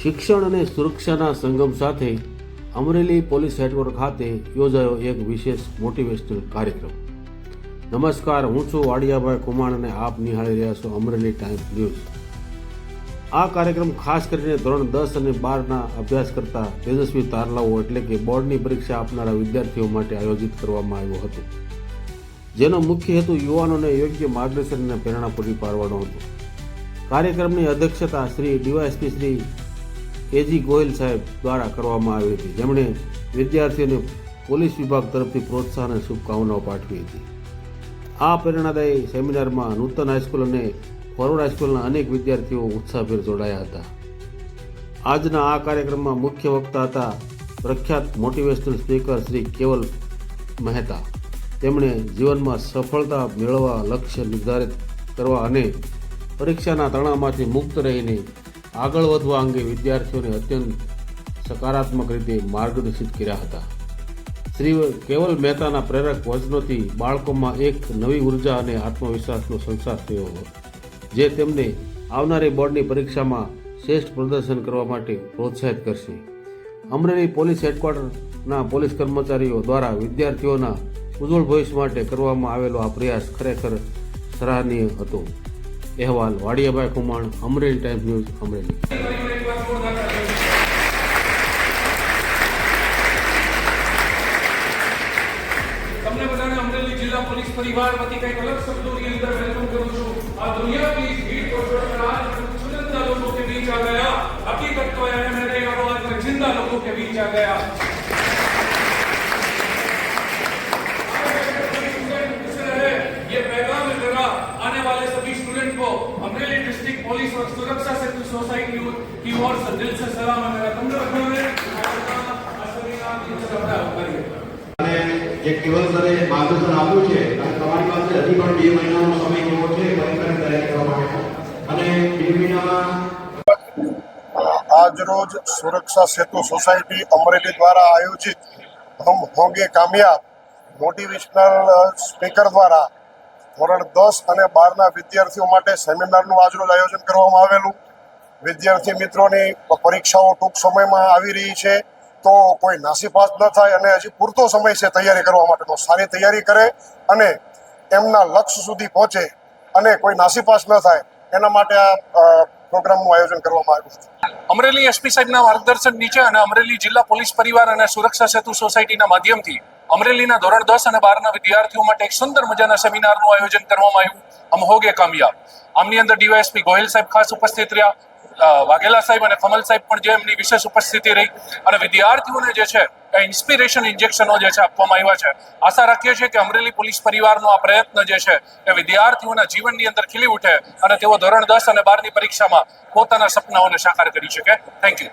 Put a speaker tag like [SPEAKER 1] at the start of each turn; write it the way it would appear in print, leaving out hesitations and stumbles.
[SPEAKER 1] શિક્ષણ અને સુરક્ષાના સંગમ સાથે અમરેલી પોલીસ હેડક્વાર્ટર ખાતે યોજાયો એક વિશેષ મોટિવેશનલ કાર્યક્રમ. નમસ્કાર, હું છું વાડિયાભાઈ કુમાણ અને આપ નિહાળી રહ્યા છો અમરેલી ટાઈમ્સ ન્યૂઝ. આ કાર્યક્રમ ખાસ કરીને ધોરણ 10 અને 12ના અભ્યાસ કરતા તેજસ્વી તારલાઓ એટલે કે બોર્ડની પરીક્ષા આપનારા વિદ્યાર્થીઓ માટે આયોજિત કરવામાં આવ્યો હતો, જેનો મુખ્ય હેતુ યુવાનોને યોગ્ય માર્ગદર્શન અને પ્રેરણા પૂરી પાડવાનો હતો. કાર્યક્રમની અધ્યક્ષતા શ્રી ડીવાયએસપી શ્રી એજી ગોહિલ સાહેબ દ્વારા કરવામાં આવી હતી, જેમણે વિદ્યાર્થીઓને પોલીસ વિભાગ તરફથી પ્રોત્સાહન અને શુભકામનાઓ પાઠવી હતી. આ પ્રેરણાદાયી સેમિનારમાં નૂતન હાઈસ્કૂલ અને ફોરવર્ડ હાઈસ્કૂલના અનેક વિદ્યાર્થીઓ ઉત્સાહભેર જોડાયા હતા. આજના આ કાર્યક્રમમાં મુખ્ય વક્તા હતા પ્રખ્યાત મોટિવેશનલ સ્પીકર શ્રી કેવલ મહેતા. તેમણે જીવનમાં સફળતા મેળવવા, લક્ષ્ય નિર્ધારિત કરવા અને પરીક્ષાના તણાવમાંથી મુક્ત રહીને આગળ વધવા અંગે વિદ્યાર્થીઓને અત્યંત સકારાત્મક રીતે માર્ગદર્શિત કર્યા હતા. શ્રી કેવલ મહેતાના પ્રેરક વચનોથી બાળકોમાં એક નવી ઉર્જા અને આત્મવિશ્વાસનો સંચાર થયો હતો, જે તેમને આવનારી બોર્ડની પરીક્ષામાં શ્રેષ્ઠ પ્રદર્શન કરવા માટે પ્રોત્સાહિત કરશે. અમરેલી પોલીસ હેડક્વાર્ટરના પોલીસ કર્મચારીઓ દ્વારા વિદ્યાર્થીઓના ઉજ્જવળ ભવિષ્ય માટે કરવામાં આવેલો આ પ્રયાસ ખરેખર સરાહનીય હતો. અહેવાલ વાડિયાભાઈ કુમાણ, અમરેલી ટાઈમ્સ ન્યૂઝ, અમરેલી.
[SPEAKER 2] તમને બધાને અમરેલી જિલ્લા પોલીસ પરિવાર વતી કંઈક અલગ શબ્દોની અંદર વેલકમ કરું છું. આ दुनिया की भीड़ को छोड़कर आज चुनिंदा लोगों के बीच आ गया. हकीकत तो है मेरे यारों, आज मैं जिंदा लोगों के बीच आ गया. ये पैगाम है मेरा आने वाले सभी स्टूडेंट को. अमरेली डिस्ट्रिक्ट पुलिस और सुरक्षा सेतु सोसाइटी की ओर से दिल से सलाम है मेरा. तुम लोग
[SPEAKER 3] જે કેવલ સરે માર્ગદર્શન આપ્યું છે અને તમારી પાસે હજી પણ 2 મહિનાનો સમય એવો છે પરીક્ષાની તૈયારી કરવા માટે. અને 2 મહિનામાં
[SPEAKER 4] આજ રોજ સુરક્ષા સેતુ સોસાયટી અમરેલી દ્વારા આયોજિત હમ હોંગે કામયાબ મોટિવેશનલ સ્પીકર દ્વારા ધોરણ 10 અને 12ના વિદ્યાર્થીઓ માટે સેમિનારનું આજરોજ આયોજન કરવામાં આવેલું. વિદ્યાર્થી મિત્રોની પરીક્ષાઓ ટૂંક સમયમાં આવી રહી છે, તો કોઈ નાસીપાસ ન થાય અને હજી પૂરતો સમય છે તૈયારી કરવા માટેનો. સારી તૈયારી કરે અને એમના લક્ષ્ય સુધી પહોંચે અને કોઈ નાસીપાસ ન થાય એના માટે આ પ્રોગ્રામનું આયોજન કરવામાં આવ્યું છે.
[SPEAKER 2] અમરેલી એસપી સાહેબના માર્ગદર્શન નીચે અને અમરેલી જિલ્લા પોલીસ પરિવાર અને સુરક્ષા સેતુ સોસાયટીના માધ્યમથી અમરેલીના ધોરણ 10 અને 12ના વિદ્યાર્થીઓ માટે એક સુંદર મજાના સેમિનારનું આયોજન કરવામાં આવ્યું. હમ હોગે કામયાબ. આમની અંદર ડીવાયએસપી ગોહિલ સાહેબ ખાસ ઉપસ્થિત રહ્યા, વાઘેલા સાહેબ અને કમલ સાહેબ પણ જે એમની વિશેષ ઉપસ્થિતિ રહી અને વિદ્યાર્થીઓને જે છે એ ઇન્સ્પિરેશન ઇન્જેક્શનો જે છે આપવામાં આવ્યા છે. આશા રાખીએ છીએ કે અમરેલી પોલીસ પરિવારનો આ પ્રયત્ન જે છે એ વિદ્યાર્થીઓના જીવનની અંદર ખીલી ઉઠે અને તેઓ ધોરણ 10 અને 12ની પરીક્ષામાં પોતાના સપનાઓને સાકાર કરી શકે. Thank you.